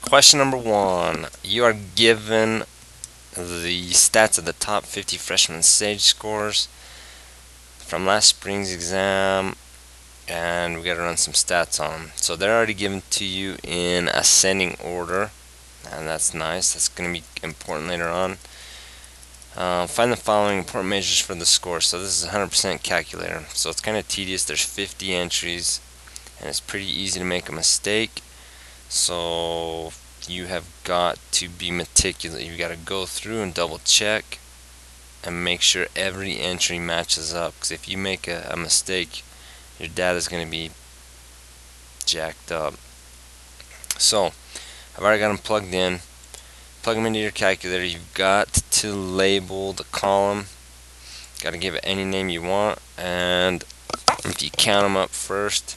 Question number 1. You are given the stats of the top 50 freshman SAGE scores from last spring's exam, and we got to run some stats on them. So they're already given to you in ascending order, and that's nice. That's going to be important later on. Find the following important measures for the score. So this is 100% calculator, so it's kind of tedious. There's 50 entries, and it's pretty easy to make a mistake. So you have got to be meticulous. You got to go through and double check and make sure every entry matches up, because if you make a mistake, your data is going to be jacked up. So I've already got them plugged in. Plug them into your calculator. You've got to label the column. Got to give it any name you want, and if you count them up first,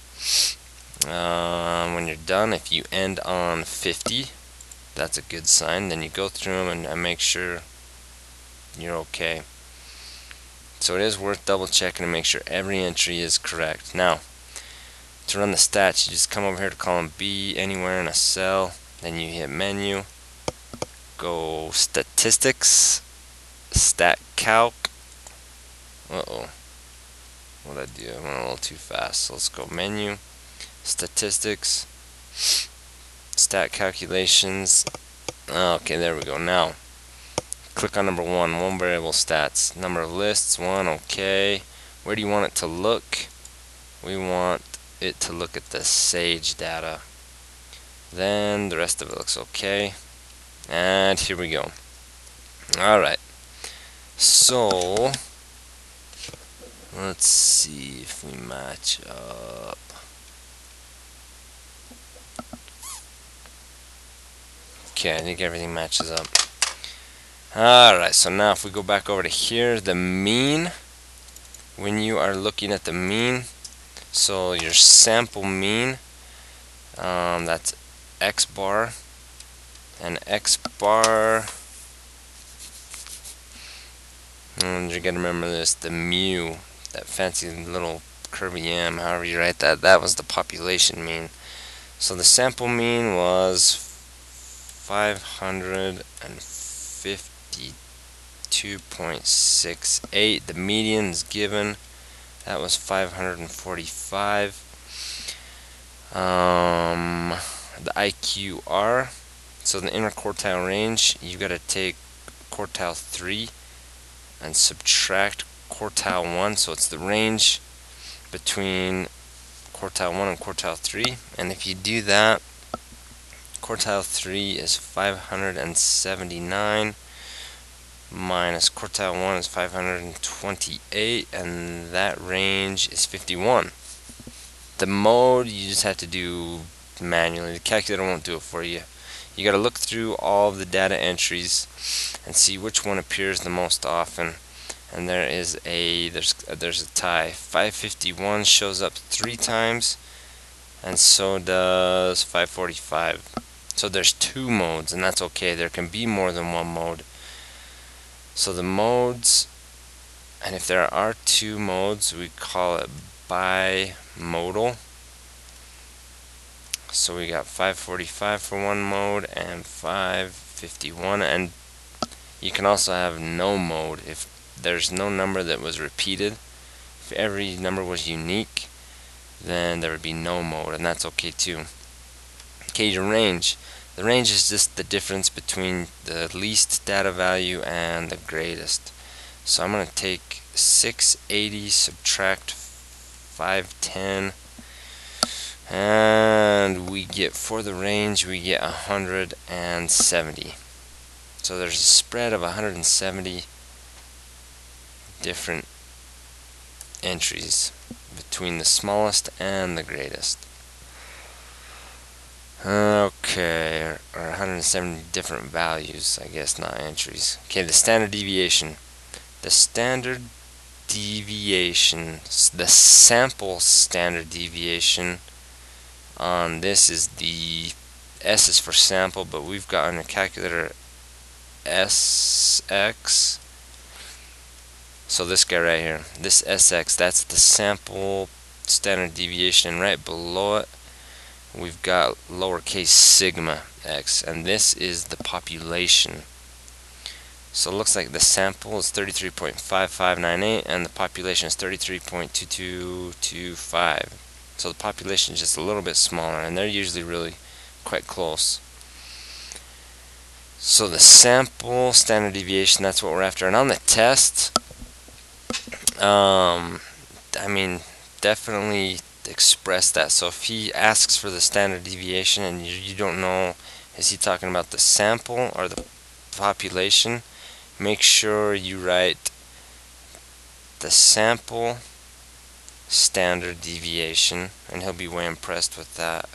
when you're done, if you end on 50, that's a good sign. Then you go through them and make sure you're okay. So it is worth double checking to make sure every entry is correct. Now, to run the stats, you just come over here to column B, anywhere in a cell, then you hit menu, go statistics, stat calc. What'd I do? I went a little too fast. So let's go menu, statistics, stat calculations. Okay, there we go. Now click on number 1, one variable stats, number of lists, 1. Okay, where do you want it to look? We want it to look at the SAGE data. Then the rest of it looks okay, and here we go. Alright, so let's see if we match up. Okay, I think everything matches up. Alright, so now if we go back over to here, the mean, when you are looking at the mean, so your sample mean, that's X bar, and X bar, and you're going to remember this, the mu, that fancy little curvy M, however you write that, that was the population mean. So the sample mean was 552.68. The median is given, that was 545. The IQR, so the interquartile range, you got to take quartile 3 and subtract quartile 1, so it's the range between quartile 1 and quartile 3, and if you do that, quartile 3 is 579 minus quartile 1 is 528, and that range is 51. The mode you just have to do manually. The calculator won't do it for you. You got to look through all of the data entries and see which one appears the most often. And there's a tie. 551 shows up 3 times, and so does 545. So there's 2 modes, and that's okay. There can be more than one mode. So the modes, and if there are 2 modes, we call it bimodal. So we got 545 for one mode and 551, and you can also have no mode. If there's no number that was repeated, if every number was unique, then there would be no mode, and that's okay too. Okay, your range. The range is just the difference between the least data value and the greatest. So I'm going to take 680 subtract 510, and we get, for the range, we get 170. So there's a spread of 170 different entries between the smallest and the greatest. Okay, or 170 different values, I guess, not entries. Okay, the standard deviation. The standard deviation, the sample standard deviation on this is the S is for sample, but we've got on the calculator SX. So this guy right here, this SX, that's the sample standard deviation, and right below it we've got lowercase sigma x, and this is the population. So it looks like the sample is 33.5598 and the population is 33.2225. So the population is just a little bit smaller, and they're usually really quite close. So the sample, standard deviation, that's what we're after. And on the test, I mean, definitely express that. So if he asks for the standard deviation and you don't know, is he talking about the sample or the population, make sure you write the sample standard deviation, and he'll be way impressed with that.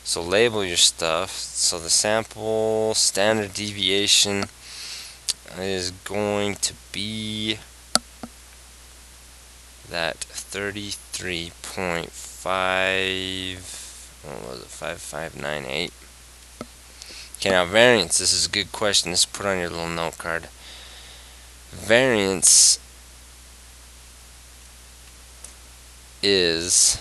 So label your stuff. So the sample standard deviation is going to be that 5598. Okay, now variance. This is a good question. This is put on your little note card. Variance is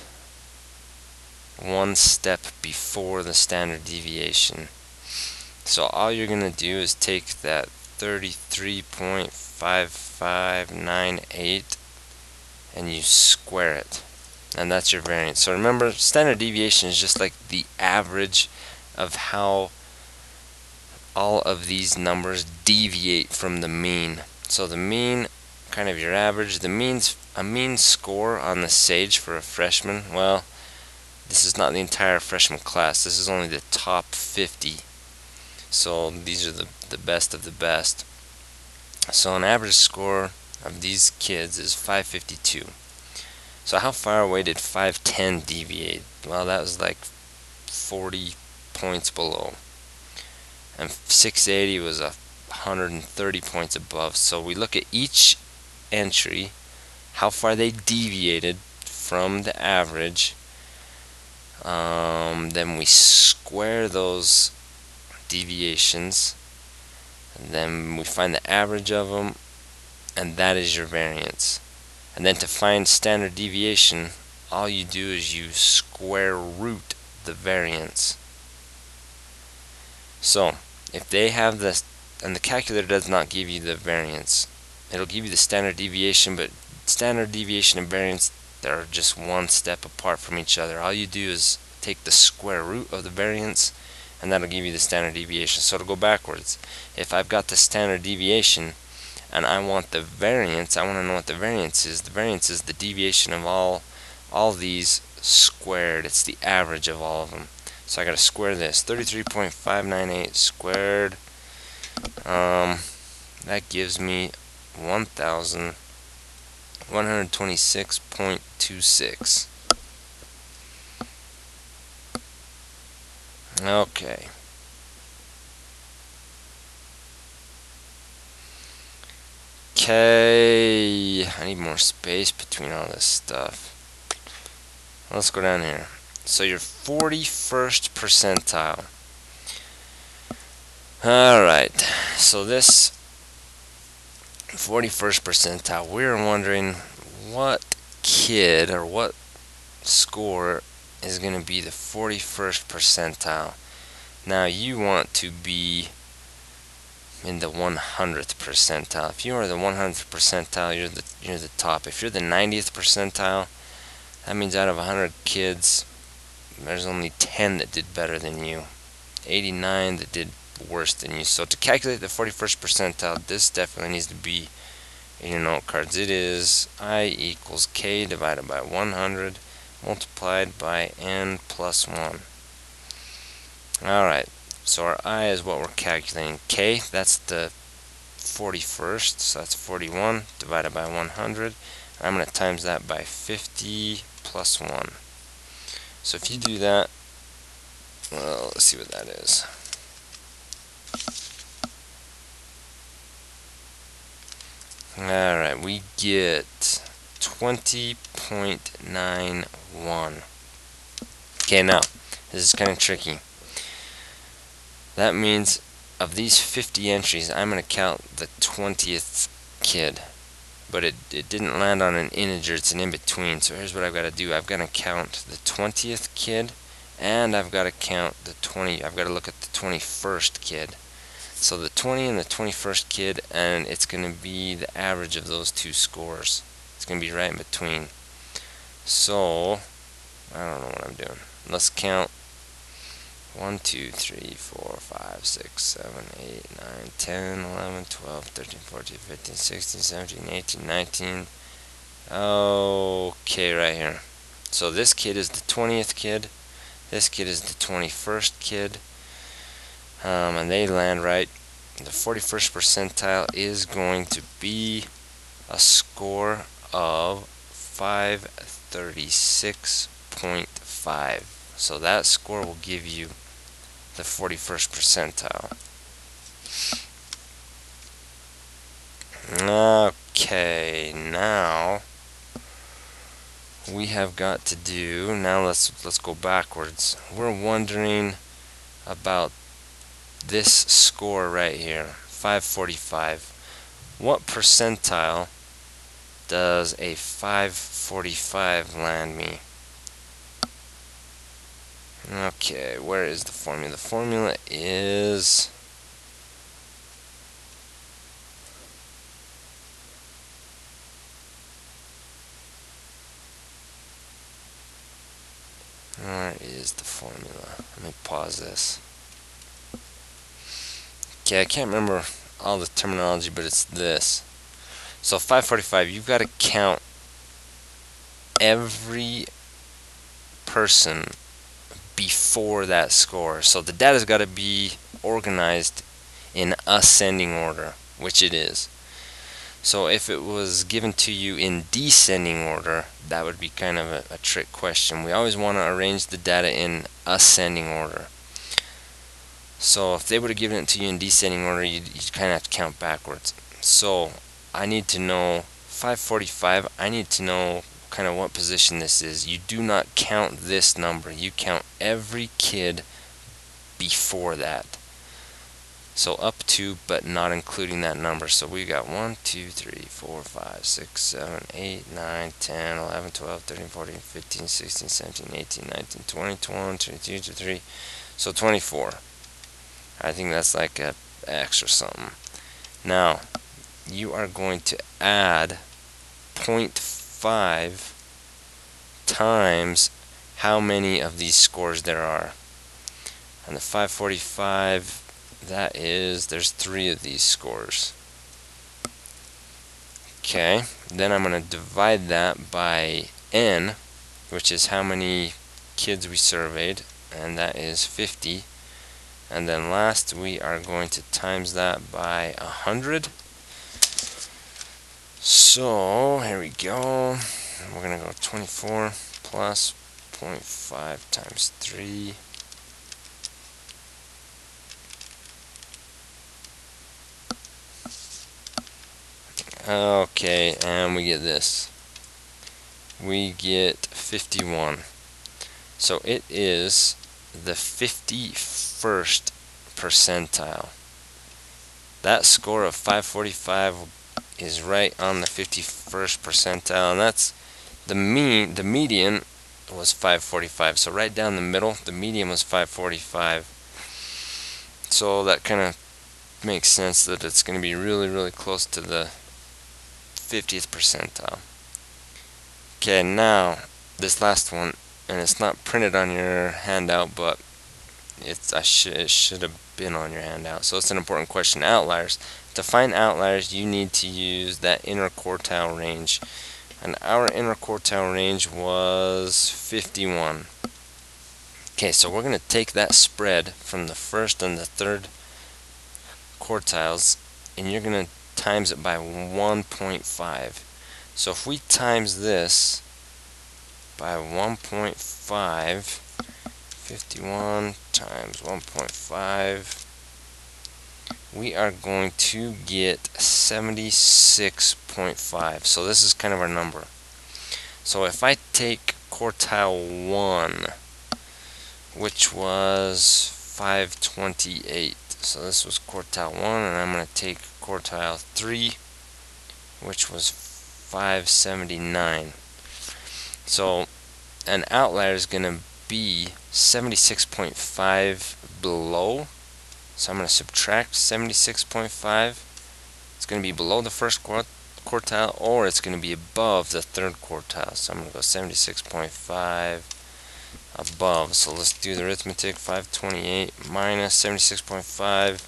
one step before the standard deviation. So all you're going to do is take that 33.5598 and you square it, and that's your variance. So remember, standard deviation is just like the average of how all of these numbers deviate from the mean. So the mean, kind of your average. The mean's a mean score on the SAGE for a freshman. Well, this is not the entire freshman class. This is only the top 50. So these are the best of the best. So an average score of these kids is 552. So how far away did 510 deviate? Well, that was like 40 points below. And 680 was 130 points above. So we look at each entry, how far they deviated from the average. Then we square those deviations, and then we find the average of them, and that is your variance. And then to find standard deviation, all you do is you square root the variance. So if they have this, and the calculator does not give you the variance, it'll give you the standard deviation, but standard deviation and variance, they're just one step apart from each other. All you do is take the square root of the variance, and that'll give you the standard deviation. So to go backwards, if I've got the standard deviation and I want the variance, I want to know what the variance is. The variance is the deviation of all these squared. It's the average of all of them. So I got to square this. 33.598 squared. That gives me 1,126.26. Okay. Okay, I need more space between all this stuff. Let's go down here. So your 41st percentile. Alright, so this 41st percentile, we're wondering what kid or what score is going to be the 41st percentile. Now you want to be in the 100th percentile. If you are the 100th percentile, you're the top. If you're the 90th percentile, that means out of 100 kids, there's only 10 that did better than you, 89 that did worse than you. So to calculate the 41st percentile, this definitely needs to be in your note cards. It is I equals k divided by 100 multiplied by n plus 1. Alright, so our I is what we're calculating. K, that's the 41st, so that's 41 divided by 100. I'm going to times that by 50 plus 1. So if you do that, well, let's see what that is. Alright, we get 20.91. Okay, now, this is kind of tricky. That means of these 50 entries, I'm going to count the 20th kid. But it didn't land on an integer, it's an in-between. So here's what I've got to do. I've got to count the 20th kid and I've got to count the 20. I've got to look at the 21st kid. So the 20 and the 21st kid, and it's going to be the average of those two scores. It's going to be right in between. So I don't know what I'm doing. Let's count 1, 2, 3, 4, 5, 6, 7, 8, 9, 10, 11, 12, 13, 14, 15, 16, 17, 18, 19. Okay, right here. So this kid is the 20th kid. This kid is the 21st kid. And they land right. The 41st percentile is going to be a score of 536.5. So that score will give you the 41st percentile. Okay, now we have got to do, now let's go backwards. We're wondering about this score right here, 545. What percentile does a 545 land me? Okay, where is the formula? The formula is where is the formula? Let me pause this. Okay, I can't remember all the terminology, but it's this. So 545, you've got to count every person before that score. So the data's got to be organized in ascending order, which it is. So if it was given to you in descending order, that would be kind of a trick question. We always want to arrange the data in ascending order. So if they would have given it to you in descending order, you'd kind of have to count backwards. So I need to know 545. I need to know kind of what position this is. You do not count this number. You count every kid before that. So up to, but not including that number. So we got 1, 2, 3, 4, 5, 6, 7, 8, 9, 10, 11, 12, 13, 14, 15, 16, 17, 18, 19, 20, 21, 22, 23. So 24. I think that's like a X or something. Now, you are going to add 0.5 times how many of these scores there are. And the 545, that is, there's 3 of these scores. Okay, then I'm going to divide that by n, which is how many kids we surveyed, and that is 50. And then last, we are going to times that by 100. So here we go. We're going to go 24 plus 0.5 times 3. Okay, and we get this. We get 51. So it is the 51st percentile. That score of 545 is right on the 51st percentile, and that's the median was 545. So right down the middle, the median was 545. So that kind of makes sense that it's going to be really, really close to the 50th percentile. Okay, now this last one, and it's not printed on your handout, but it should have been on your handout. So it's an important question. Outliers. To find outliers, you need to use that inner quartile range, and our inner quartile range was 51. Okay, so we're going to take that spread from the first and the third quartiles, and you're going to times it by 1.5. So if we times this by 1.5, 51 times 1.5, we are going to get 76.5. So this is kind of our number. So if I take quartile 1, which was 528, so this was quartile 1, and I'm going to take quartile 3, which was 579. So an outlier is going to be 76.5 below. So I'm going to subtract 76.5. It's going to be below the first quartile, or it's going to be above the third quartile. So I'm going to go 76.5 above. So let's do the arithmetic. 528 minus 76.5,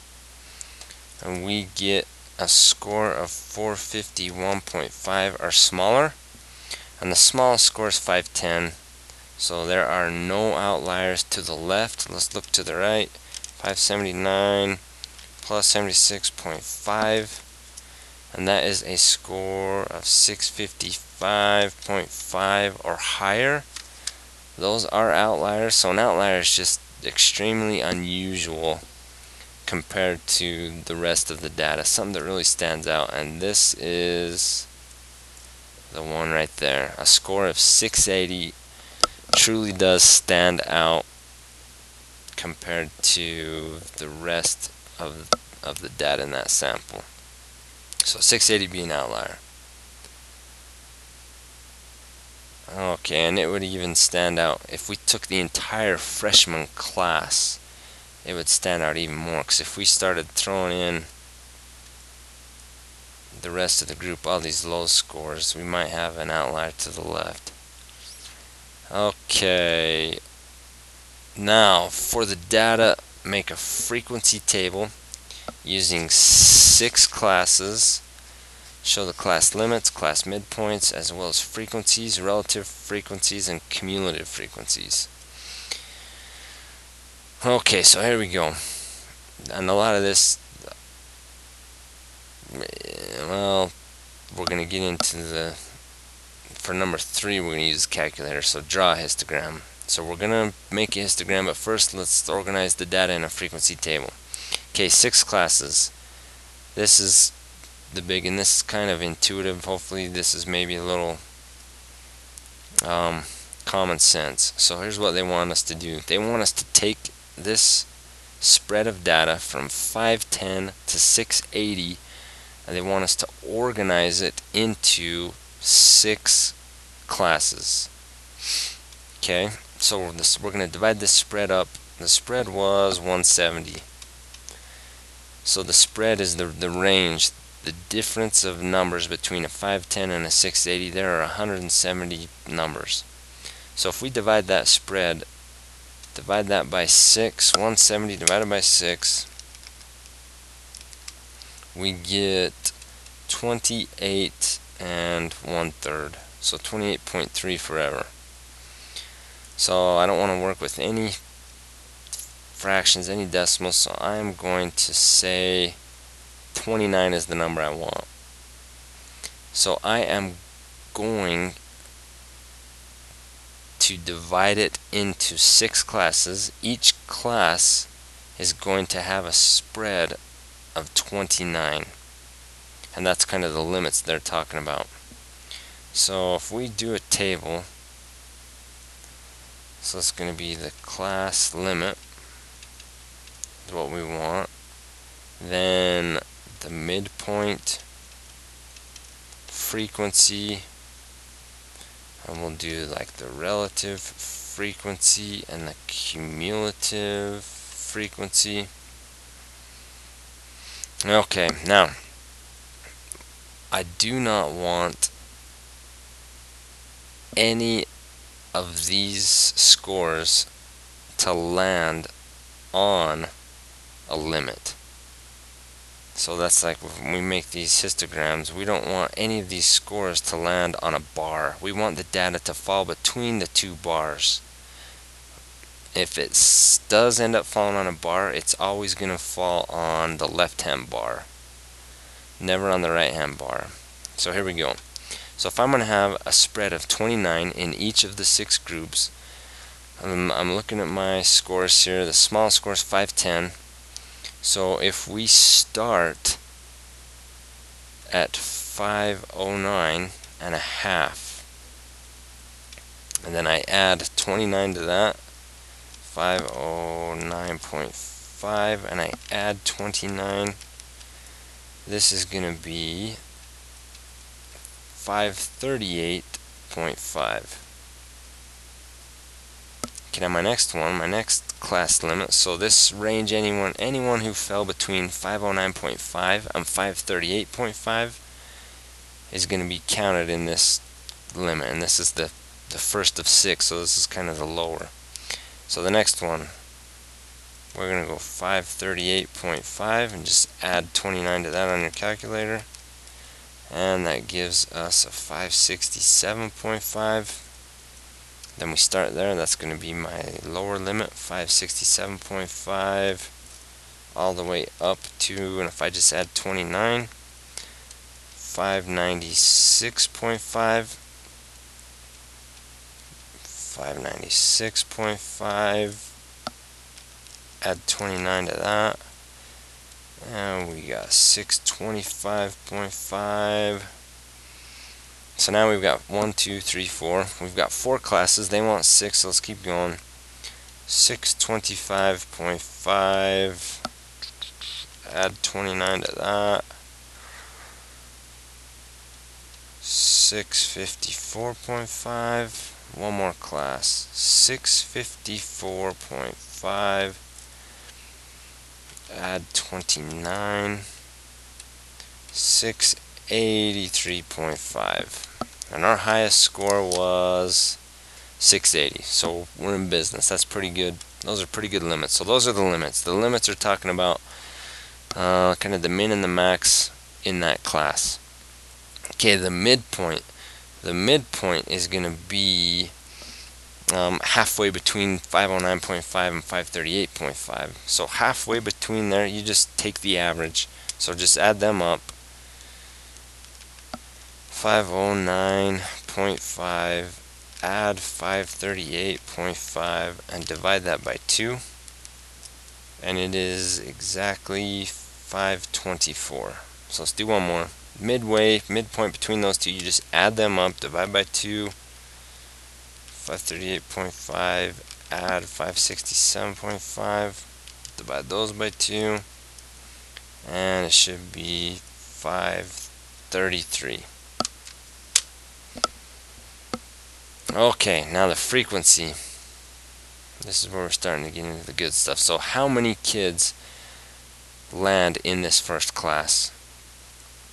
and we get a score of 451.5 or smaller, and the smallest score is 510. So there are no outliers to the left. Let's look to the right. 579 plus 76.5, and that is a score of 655.5 or higher. Those are outliers. So an outlier is just extremely unusual compared to the rest of the data, something that really stands out, and this is the one right there. A score of 680 truly does stand out compared to the rest of the data in that sample. So 680 be an outlier. Okay, and it would even stand out if we took the entire freshman class. It would stand out even more, because if we started throwing in the rest of the group, all these low scores, we might have an outlier to the left. Okay, now for the data, make a frequency table using 6 classes. Show the class limits, class midpoints, as well as frequencies, relative frequencies, and cumulative frequencies. Okay, so here we go. And a lot of this, well, we're going to get into for number 3, we're going to use the calculator. So draw a histogram. So we're going to make a histogram, but first let's organize the data in a frequency table. Okay, 6 classes. This is the big, and this is kind of intuitive. Hopefully this is maybe a little common sense. So here's what they want us to do. They want us to take this spread of data from 510 to 680, and they want us to organize it into 6 classes. Okay, so we're going to divide this spread up. The spread was 170. So the spread is the range, the difference of numbers between a 510 and a 680. There are 170 numbers. So if we divide that spread, divide that by 6, 170 divided by 6, we get 28 and 1/3. So 28.3 forever. So I don't want to work with any fractions, any decimals, so I'm going to say 29 is the number I want. So I am going to divide it into 6 classes. Each class is going to have a spread of 29, and that's kind of the limits they're talking about. So if we do a table, so it's going to be the class limit is what we want, then the midpoint, frequency, and we'll do like the relative frequency and the cumulative frequency. Okay, now I do not want any of these scores to land on a limit. So that's like when we make these histograms, we don't want any of these scores to land on a bar. We want the data to fall between the 2 bars. If it does end up falling on a bar, it's always going to fall on the left-hand bar, never on the right-hand bar. So here we go. So if I'm going to have a spread of 29 in each of the 6 groups, I'm looking at my scores here. The smallest score is 510. So if we start at 509 and a half, and then I add 29 to that, 509.5, and I add 29, this is going to be 538.5. Okay, now my next class limit. So this range, anyone who fell between 509.5 and 538.5 is going to be counted in this limit, and this is the first of 6, so this is kind of the lower. So the next one, we're going to go 538.5 and just add 29 to that on your calculator, and that gives us a 567.5. Then we start there, that's going to be my lower limit, 567.5 all the way up to, and if I just add 29, 596.5, 596.5, add 29 to that, and we got 625.5. So now we've got 1, 2, 3, 4. We've got 4 classes. They want 6, so let's keep going. 625.5. Add 29 to that. 654.5. One more class. 654.5. Add 29. 683.5. And our highest score was 680. So we're in business. That's pretty good. Those are pretty good limits. So those are the limits. The limits are talking about kind of the min and the max in that class. Okay, the midpoint. The midpoint is going to be halfway between 509.5 and 538.5. So halfway between there, you just take the average. So just add them up. 509.5, add 538.5, and divide that by 2, and it is exactly 524. So let's do one more. Midpoint between those two, you just add them up, divide by 2, 538.5, add 567.5, divide those by 2, and it should be 533. Okay, now the frequency. This is where we're starting to get into the good stuff. So how many kids land in this first class?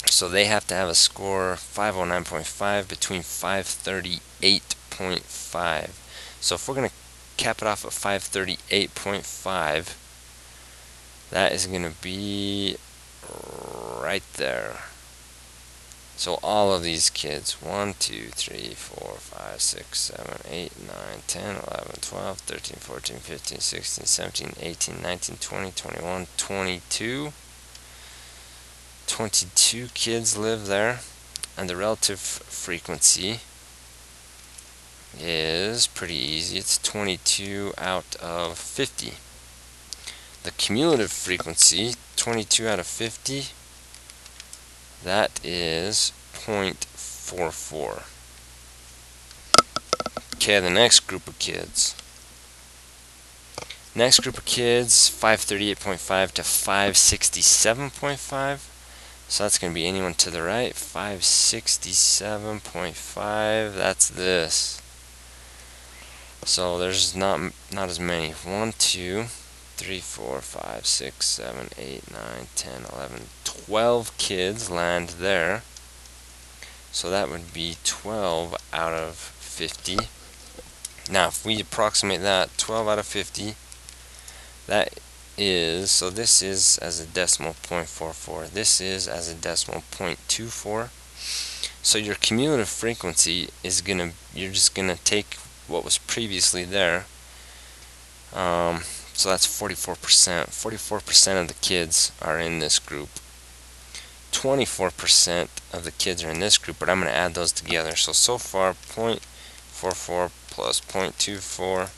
So they have to have a score 509.5 between 538.5. So if we're going to cap it off at 538.5, that is going to be right there. So all of these kids, 1, 2, 3, 4, 5, 6, 7, 8, 9, 10, 11, 12, 13, 14, 15, 16, 17, 18, 19, 20, 21, 22. 22 kids live there, and the relative frequency is pretty easy. It's 22 out of 50. The cumulative frequency, 22 out of 50, that is 0.44. Okay, the next group of kids. Next group of kids, 538.5 to 567.5. So that's going to be anyone to the right. 567.5, that's this. So there's not as many. 1, 2, 3, 4, 5, 6, 7, 8, 9, 10, 11, 12 kids land there. So that would be 12 out of 50. Now if we approximate that, 12 out of 50, that is, so this is as a decimal 0.44, this is as a decimal 0.24. So your cumulative frequency is you're just gonna take what was previously there. So that's 44%. 44% of the kids are in this group. 24% of the kids are in this group, but I'm going to add those together. So far 0.44 plus 0.24.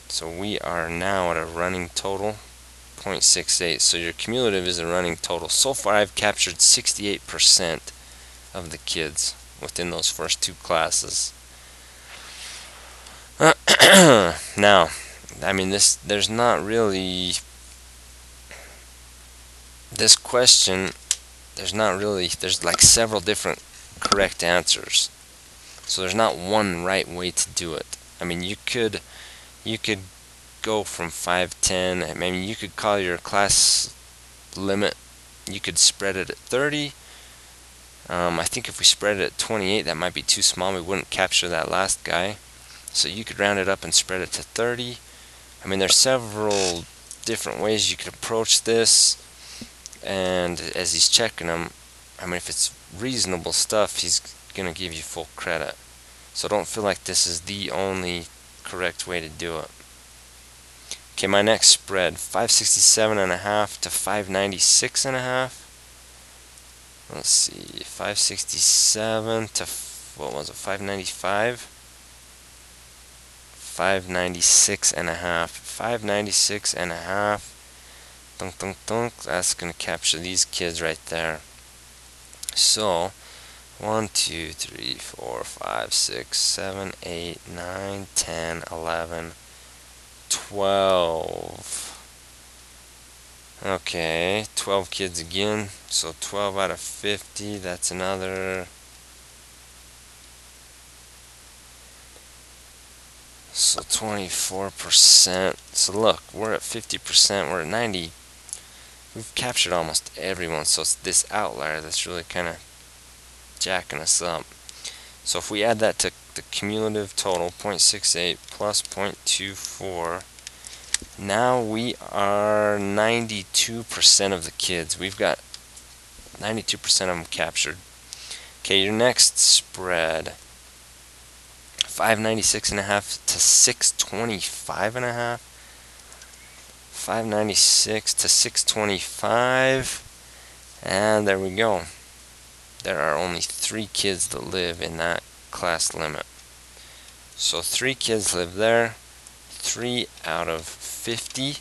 So we are now at a running total 0.68. So your cumulative is a running total. So far I've captured 68% of the kids within those first 2 classes. Now, I mean, there's not really, this question, there's like several different correct answers. So there's not one right way to do it. I mean, you could you could go from 5, 10. I mean, you could call your class limit, you could spread it at 30. I think if we spread it at 28, that might be too small. We wouldn't capture that last guy. So you could round it up and spread it to 30. I mean, there's several different ways you could approach this. And as he's checking them, I mean, if it's reasonable stuff, he's going to give you full credit. So don't feel like this is the only correct way to do it. Okay, my next spread, 567.5 to 596.5. Let's see, 567 to, what was it, 595? 596.5. 596.5. Dunk, dunk, dunk. That's going to capture these kids right there. So, 1, 2, 3, 4, 5, 6, 7, 8, 9, 10, 11, 12. Okay, 12 kids again. So 12 out of 50, that's another. So 24%. So look, we're at 50%, we're at 90. We've captured almost everyone, so it's this outlier that's really kind of jacking us up. So if we add that to the cumulative total, 0.68 plus 0.24, now we are 92% of the kids. We've got 92% of them captured. Okay, your next spread, 596.5 to 625.5. 596 to 625, and there we go. There are only 3 kids that live in that class limit. So 3 kids live there, 3 out of 50.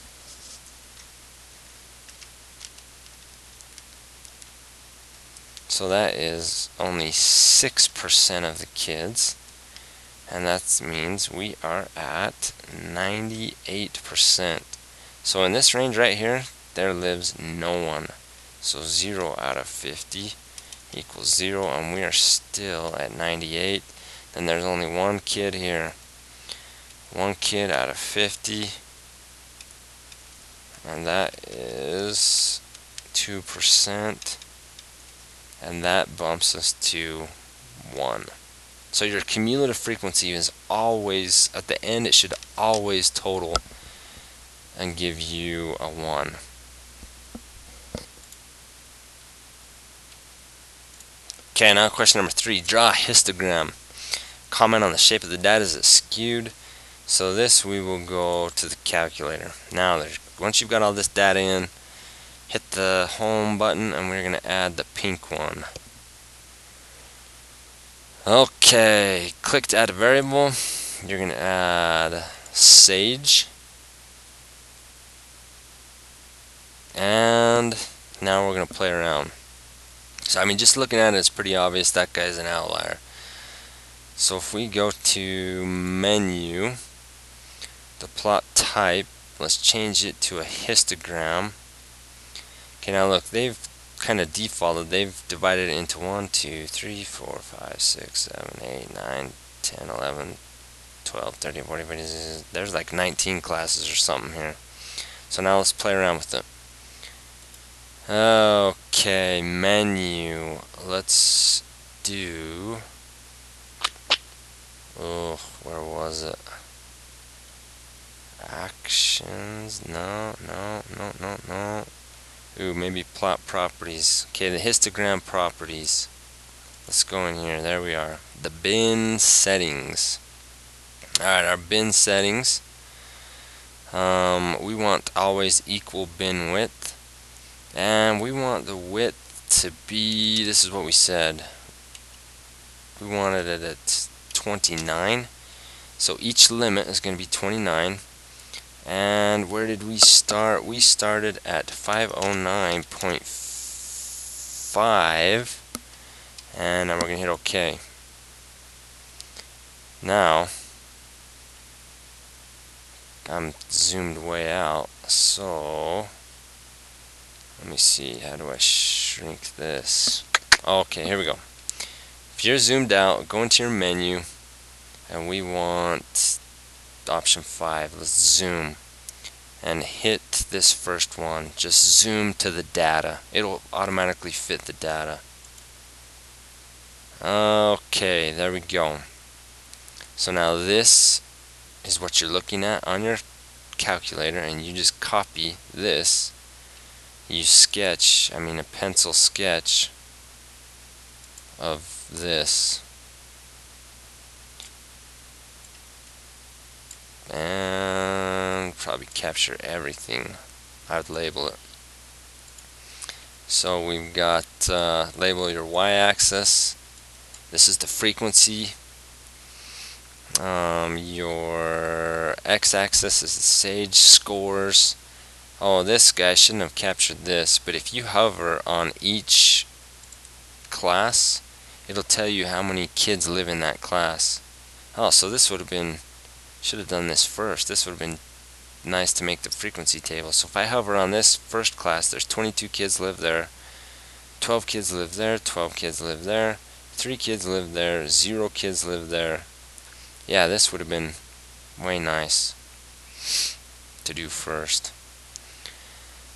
So that is only 6% of the kids, and that means we are at 98%. So in this range right here, there lives no one. So 0 out of 50 equals 0, and we are still at 98. Then there's only 1 kid here. 1 kid out of 50, and that is 2%, and that bumps us to 1. So your cumulative frequency is always, at the end it should always total and give you a 1. Okay, now question number 3. Draw a histogram. Comment on the shape of the data. Is it skewed? So this we will go to the calculator. Now, once you've got all this data in, hit the home button, and we're going to add the pink one. Okay, click to add a variable. You're going to add Sage. And now we're going to play around. So I mean, just looking at it, it's pretty obvious that guy's an outlier. So if we go to menu, the plot type, let's change it to a histogram. Okay, now look, they've kind of defaulted, they've divided it into 1, 2, 3, 4, 5, 6, 7, 8, 9, 10, 11, 12, 13, 14, 15, there's like 19 classes or something here. So now let's play around with it. Okay, menu. Let's do. Oh, where was it? Actions. No. Ooh, maybe plot properties. Okay, the histogram properties. Let's go in here. There we are. The bin settings. Alright, our bin settings. We want always equal bin width. And we want the width to be, this is what we said, we wanted it at 29. So each limit is going to be 29. And where did we start? We started at 509.5, and now we're going to hit OK. Now, I'm zoomed way out, so let me see, how do I shrink this? Okay, here we go. If you're zoomed out, go into your menu, and we want option 5. Let's zoom and hit this first one. Just zoom to the data. It'll automatically fit the data. Okay, there we go. So now this is what you're looking at on your calculator, and you just copy this. You sketch, a pencil sketch of this. And probably capture everything. I would label it. So we've got label your y-axis. This is the frequency. Your x-axis is the SAGE scores. Oh, this guy shouldn't have captured this, but if you hover on each class, it'll tell you how many kids live in that class. Oh, so this would have been, should have done this first. This would have been nice to make the frequency table. So if I hover on this first class, there's 22 kids live there, 12 kids live there, 12 kids live there, 3 kids live there, 0 kids live there. Yeah, this would have been way nice to do first.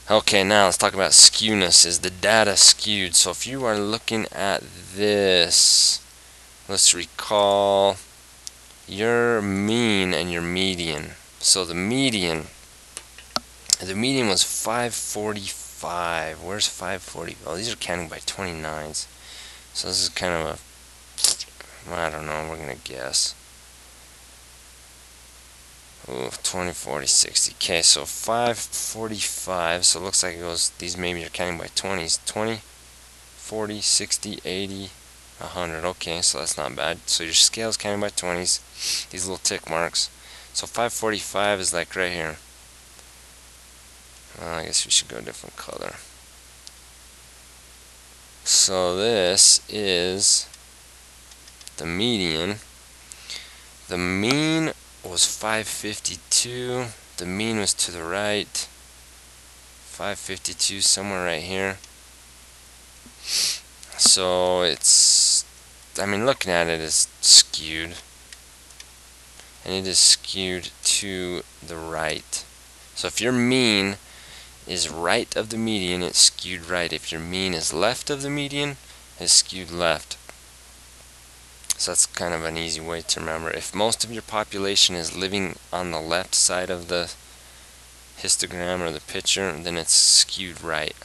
Okay, now let's talk about skewness. Is the data skewed? So if you are looking at this, let's recall your mean and your median. So the median was 545. Where's 540? Oh, these are counting by 29s. So this is kind of a, I don't know, we're gonna guess. Ooh, 20, 40, 60. Okay, so 545. So it looks like it goes, these maybe are counting by 20s. 20, 40, 60, 80, 100. Okay, so that's not bad. So your scale is counting by 20s. These little tick marks. So 545 is like right here. I guess we should go a different color. So this is the median. The mean was 552. The mean was to the right. 552, somewhere right here. So it's, looking at it is skewed. And it is skewed to the right. So if your mean is right of the median, it's skewed right. If your mean is left of the median, it's skewed left. So that's kind of an easy way to remember. If most of your population is living on the left side of the histogram or the picture, then it's skewed right.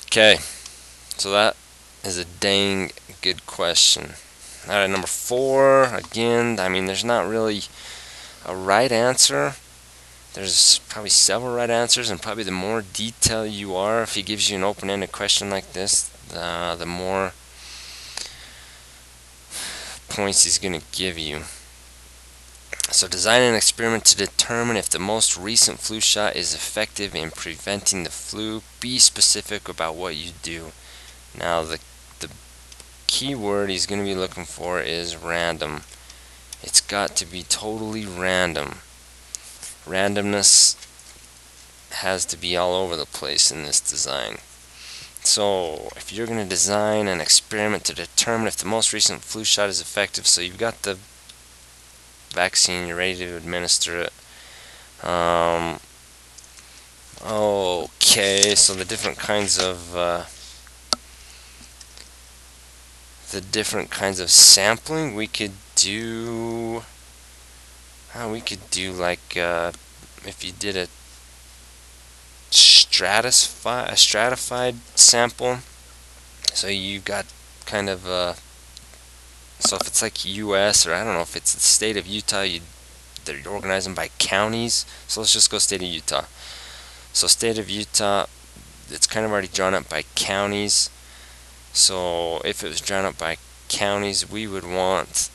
Okay, so that is a dang good question. Alright, number 4, again, there's not really a right answer. There's probably several right answers, and probably the more detailed you are, if he gives you an open-ended question like this, the more points he's going to give you. So design an experiment to determine if the most recent flu shot is effective in preventing the flu. Be specific about what you do. Now the key word he's going to be looking for is random. It's got to be totally random. Randomness has to be all over the place in this design. So if you're going to design an experiment to determine if the most recent flu shot is effective, so you've got the vaccine, you're ready to administer it. Okay, so the different kinds of sampling we could do. Like if you did a stratified sample. So you got kind of so if it's like US, or I don't know if it's the state of Utah, they're organizing by counties. So let's just go state of Utah. So state of Utah, it's kind of already drawn up by counties. So if it was drawn up by counties, we would want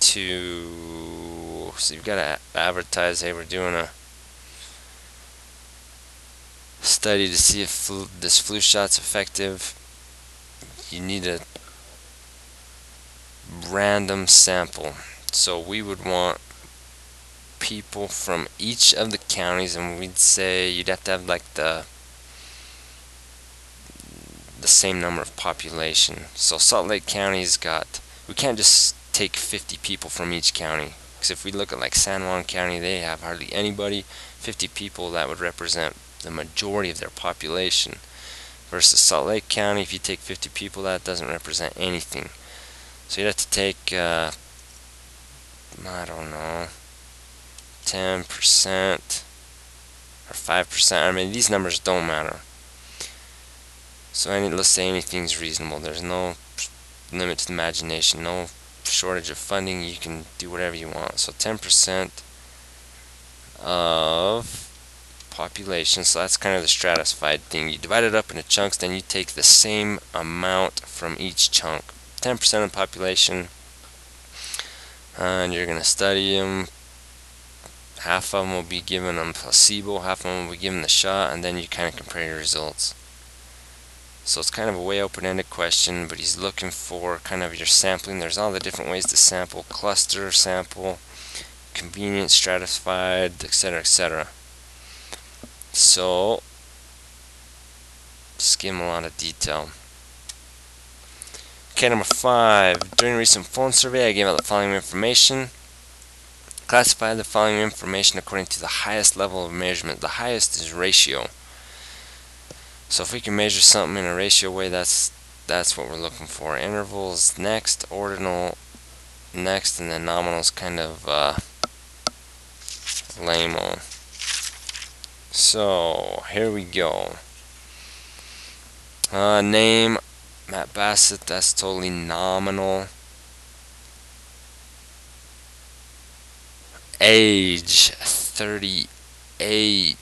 to, so you've got to advertise, hey, we're doing a study to see if this flu shot's effective. You need a random sample. So we would want people from each of the counties, and we'd say you'd have to have like the same number of population. So Salt Lake County's got, we can't just take 50 people from each county. Because if we look at like San Juan County, they have hardly anybody. 50 people, that would represent the majority of their population. Versus Salt Lake County, if you take 50 people, that doesn't represent anything. So you'd have to take, I don't know, 10% or 5%. I mean, these numbers don't matter. So let's say anything's reasonable. There's no limit to the imagination, no shortage of funding. You can do whatever you want. So 10% of population, so that's kind of the stratified thing. You divide it up into chunks, then you take the same amount from each chunk. 10% of the population, and you're going to study them. Half of them will be given a placebo, half of them will be given the shot, and then you kind of compare your results. So it's kind of a way open-ended question, but he's looking for kind of your sampling. There's all the different ways to sample: cluster, sample, convenient, stratified, etc., etc. So just give him a lot of detail. Okay, number 5. During a recent phone survey, I gave out the following information. Classify the following information according to the highest level of measurement. The highest is ratio. So if we can measure something in a ratio way, that's what we're looking for. Intervals next, ordinal next, and then nominal's kind of lame-o. So here we go. Name, Matt Bassett, that's totally nominal. Age, 38.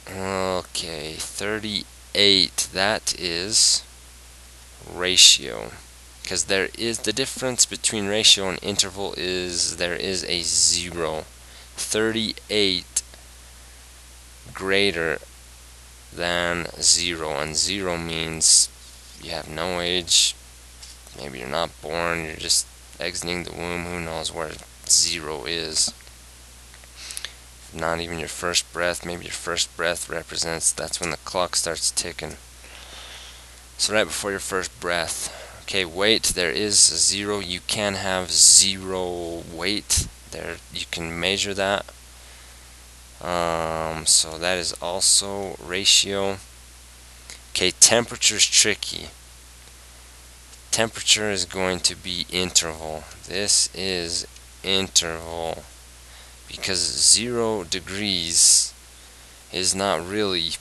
Okay, 38, that is ratio. Because there is the difference between ratio and interval is there is a 0. 38 greater than 0, and 0 means you have no age. Maybe you're not born, you're just exiting the womb. Who knows where 0 is? Not even your first breath. Maybe your first breath represents, that's when the clock starts ticking. So right before your first breath. Okay, weight, there is a 0. You can have 0 weight. There, you can measure that. So that is also ratio. Okay, temperature is tricky. Temperature is going to be interval. This is interval. Because 0 degrees is not really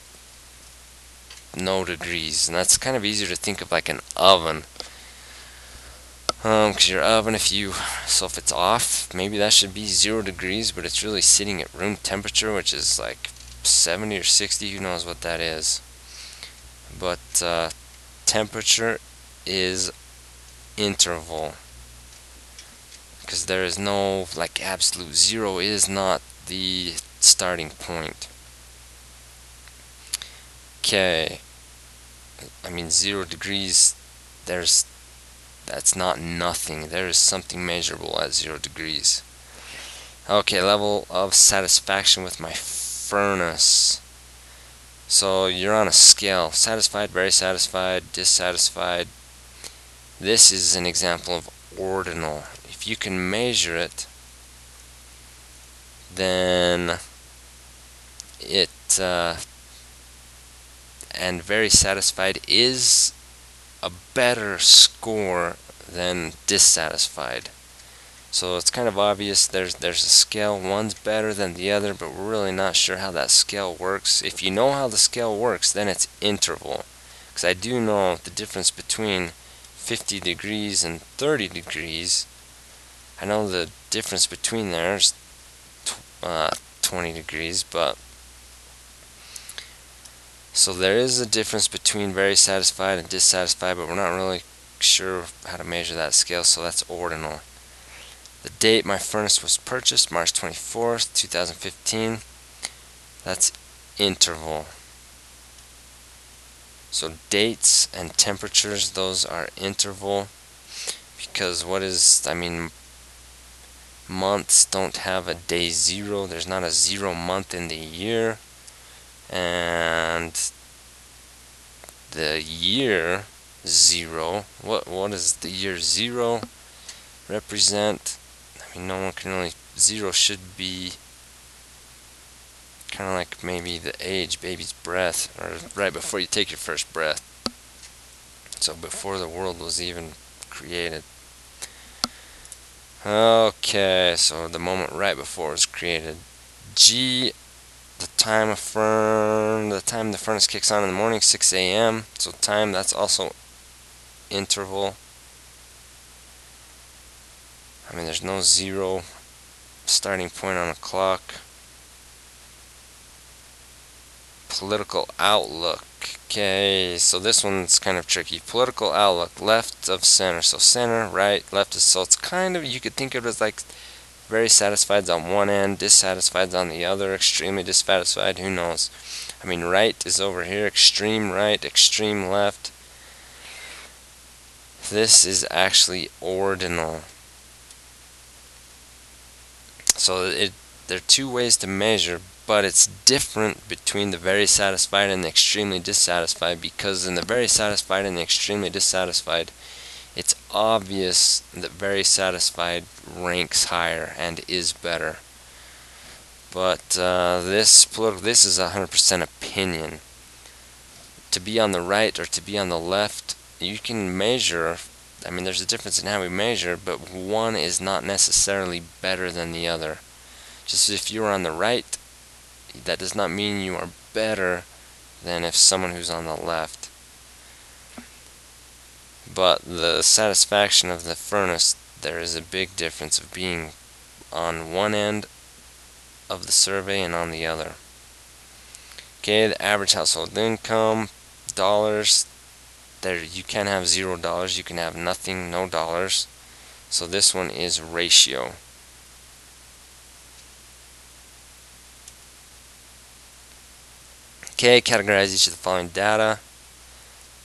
no degrees, and that's kind of easier to think of like an oven. Because your oven, if it's off, maybe that should be 0 degrees, but it's really sitting at room temperature, which is like 70 or 60, who knows what that is. But temperature is interval. Because there is no, like, absolute 0 is not the starting point. Okay, I mean 0 degrees, that's not nothing. There is something measurable at 0 degrees. Okay, level of satisfaction with my furnace. So you're on a scale: satisfied, very satisfied, dissatisfied. This is an example of ordinal. If you can measure it, then it and very satisfied is a better score than dissatisfied. So it's kind of obvious there's a scale. One's better than the other, but we're really not sure how that scale works. If you know how the scale works, then it's interval. Because I do know the difference between 50 degrees and 30 degrees. I know the difference between there is 20 degrees, but so there is a difference between very satisfied and dissatisfied, but we're not really sure how to measure that scale, so that's ordinal. The date my furnace was purchased, March 24th, 2015. That's interval. So dates and temperatures, those are interval. Because months don't have a day 0. There's not a 0 month in the year. And the year 0, what is the year 0? represent, I mean, no one can really, 0 should be kind of like maybe the age, baby's breath, or right before you take your first breath. So before the world was even created. Okay, so the moment right before it was created. G, the time the furnace kicks on in the morning, 6 a.m. So time, that's also interval. I mean, there's no 0 starting point on a clock. Political outlook. Okay, so this one's kind of tricky. Political outlook, left of center. So center, right, left is, so it's kind of, you could think of it as like very satisfied on one end, dissatisfied on the other, extremely dissatisfied, who knows. I mean, right is over here, extreme right, extreme left. This is actually ordinal. So there are two ways to measure, but it's different between the very satisfied and the extremely dissatisfied, because in the very satisfied and the extremely dissatisfied, it's obvious that very satisfied ranks higher and is better. But this is 100% opinion. To be on the right or to be on the left, you can measure. I mean, there's a difference in how we measure, but one is not necessarily better than the other. Just if you're on the right, that does not mean you are better than if someone who's on the left. But the satisfaction of the furnace, there is a big difference of being on one end of the survey and on the other. Okay, the average household income, dollars. There, you can have $0, you can have nothing, no dollars. So this one is ratio. Okay, categorize each of the following data.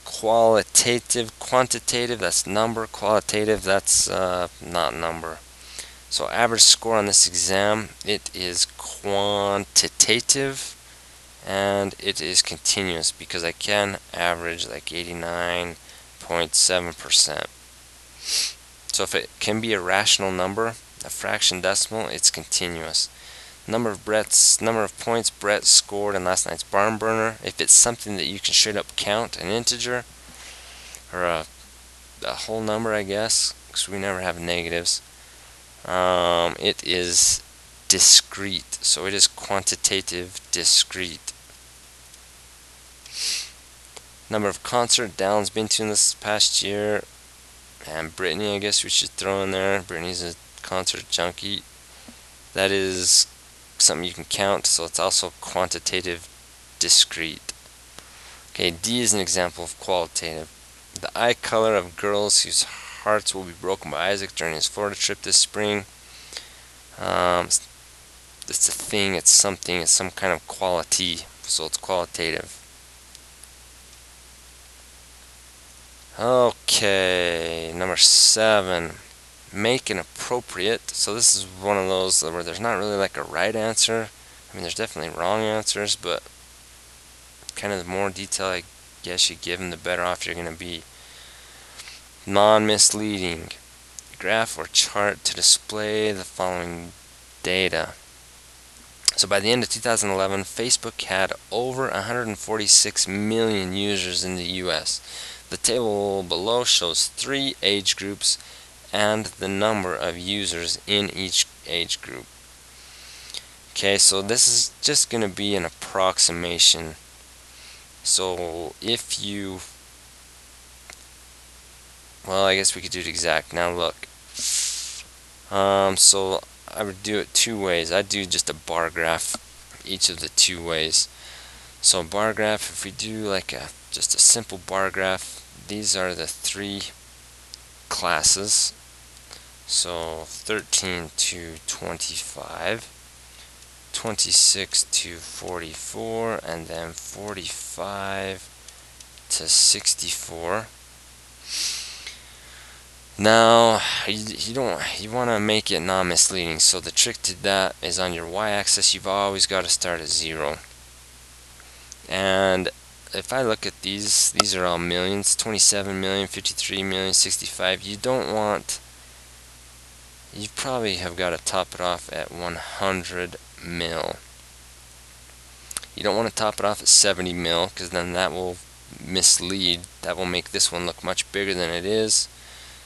Qualitative, quantitative, that's number. Qualitative, that's not number. So average score on this exam, it is quantitative, and it is continuous, because I can average like 89.7%. So if it can be a rational number, a fraction decimal, it's continuous. Number of points Brett scored in last night's barn burner. If it's something that you can straight up count, an integer, or a whole number, I guess, because we never have negatives, it is discrete. So it is quantitative discrete. Number of concert Dallon's been to in this past year, and Brittany, I guess we should throw in there. Brittany's a concert junkie. That is something you can count, so it's also quantitative discrete. Okay, D is an example of qualitative. The eye color of girls whose hearts will be broken by Isaac during his Florida trip this spring. It's a thing, it's something, it's some kind of quality, so it's qualitative. Okay, number 7. Make an appropriate. So this is one of those where there's not really like a right answer. I mean, there's definitely wrong answers, but kind of the more detail I guess you give them, the better off you're going to be. Non-misleading. Graph or chart to display the following data. So by the end of 2011, Facebook had over 146 million users in the US. The table below shows 3 age groups and the number of users in each age group. Okay, so this is just going to be an approximation. So if you, well, I guess we could do it exact. Now look, so I would do it 2 ways. I'd do just a bar graph each of the 2 ways. So bar graph, if we do like just a simple bar graph, these are the 3 classes. So 13 to 25, 26 to 44, and then 45 to 64. Now you want to make it non-misleading. So the trick to that is on your y-axis, you've always got to start at 0. And if I look at these are all millions: 27 million, 53 million, 65. You don't want you probably have got to top it off at 100 mil. You don't want to top it off at 70 mil because then that will mislead. That will make this one look much bigger than it is.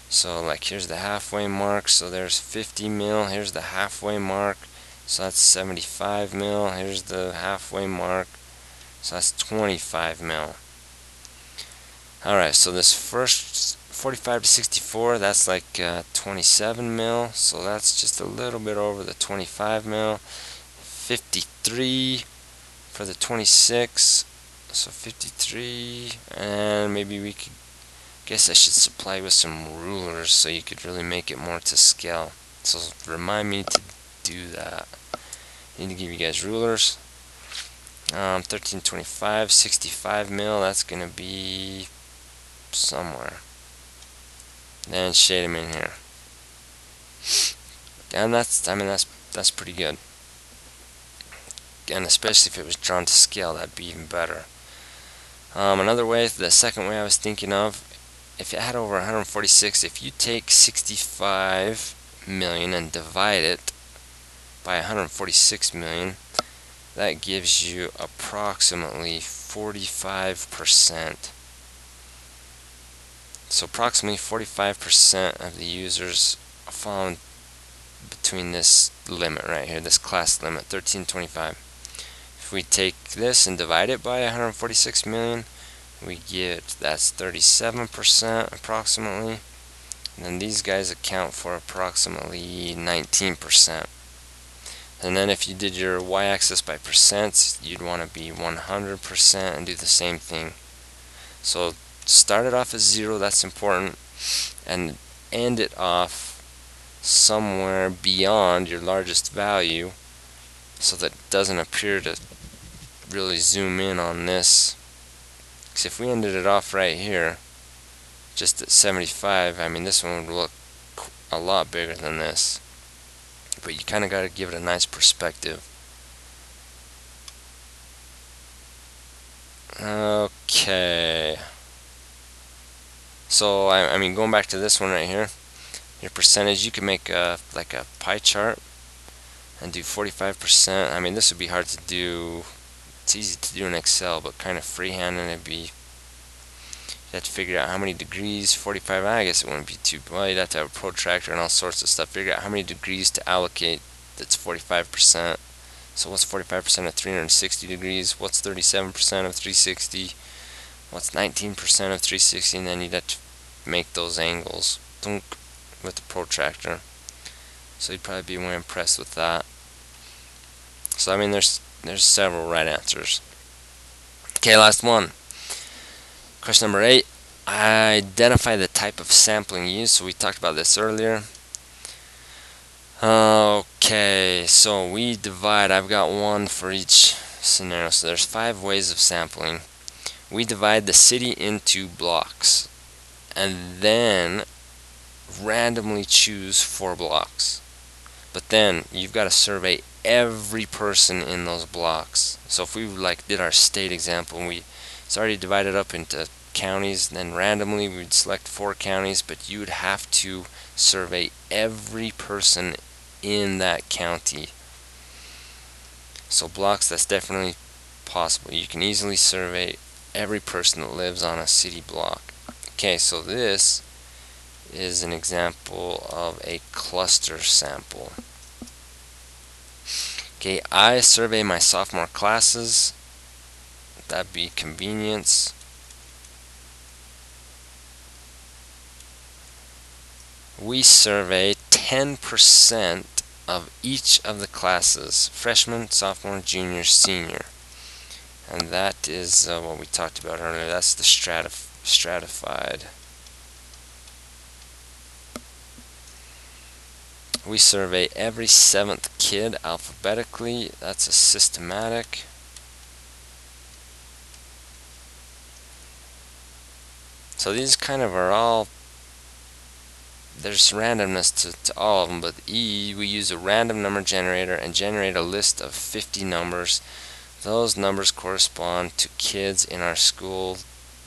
So like here's the halfway mark, so there's 50 mil, here's the halfway mark, so that's 75 mil, here's the halfway mark, so that's 25 mil. Alright, so this first 45 to 64, that's like 27 mil, so that's just a little bit over the 25 mil. 53 for the 26, so 53, and maybe we could, guess I should supply with some rulers so you could really make it more to scale. So remind me to do that. I need to give you guys rulers. 1325, 65 mil, that's gonna be somewhere. Then shade them in here. And that's, I mean, that's pretty good. And especially if it was drawn to scale, that'd be even better. Another way, the second way I was thinking of, if you had over 146, if you take 65 million and divide it by 146 million, that gives you approximately 45%. So approximately 45% of the users fall between this limit right here, this class limit, 1325. If we take this and divide it by 146 million, we get, that's 37% approximately. And then these guys account for approximately 19%. And then if you did your y-axis by percents, you'd want to be 100% and do the same thing. So start it off as 0, that's important, and end it off somewhere beyond your largest value so that it doesn't appear to really zoom in on this. Because if we ended it off right here, just at 75, I mean this one would look a lot bigger than this. But you kind of got to give it a nice perspective. Okay. So I mean, going back to this one right here, your percentage, you can make like a pie chart and do 45%. I mean, this would be hard to do. It's easy to do in Excel, but kind of freehanding, it'd be, you have to figure out how many degrees. 45, I guess it wouldn't be too, well, you'd have to have a protractor and all sorts of stuff. Figure out how many degrees to allocate that's 45%. So what's 45% of 360 degrees? What's 37% of 360? What's 19% of 360? And then you'd have to make those angles with the protractor. So you'd probably be more impressed with that. So I mean, there's several right answers. Okay, last one. Question number 8. Identify the type of sampling used. So we talked about this earlier. Okay, so we divide. I've got one for each scenario. So there's 5 ways of sampling. We divide the city into blocks and then randomly choose 4 blocks. But then you've got to survey every person in those blocks. So if we like did our state example, it's already divided up into counties, then randomly we'd select 4 counties, but you would have to survey every person in that county. So blocks, that's definitely possible. You can easily survey every person that lives on a city block. Okay, so this is an example of a cluster sample. Okay, I survey my sophomore classes. That'd be convenience. We survey 10% of each of the classes, freshman, sophomore, junior, senior. And that is what we talked about earlier. That's the stratified. We survey every 7th kid alphabetically. That's a systematic. So these kind of are all, there's randomness to all of them, but we use a random number generator and generate a list of 50 numbers. Those numbers correspond to kids in our school.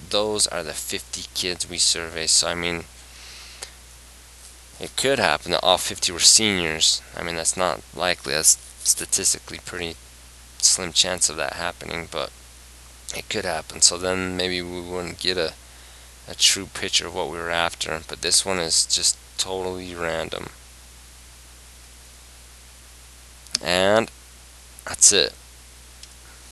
Those are the 50 kids we survey. So I mean, It could happen that all 50 were seniors. I mean, that's not likely. That's statistically pretty slim chance of that happening, but it could happen. So then maybe we wouldn't get a true picture of what we were after. But this one is just totally random. And that's it.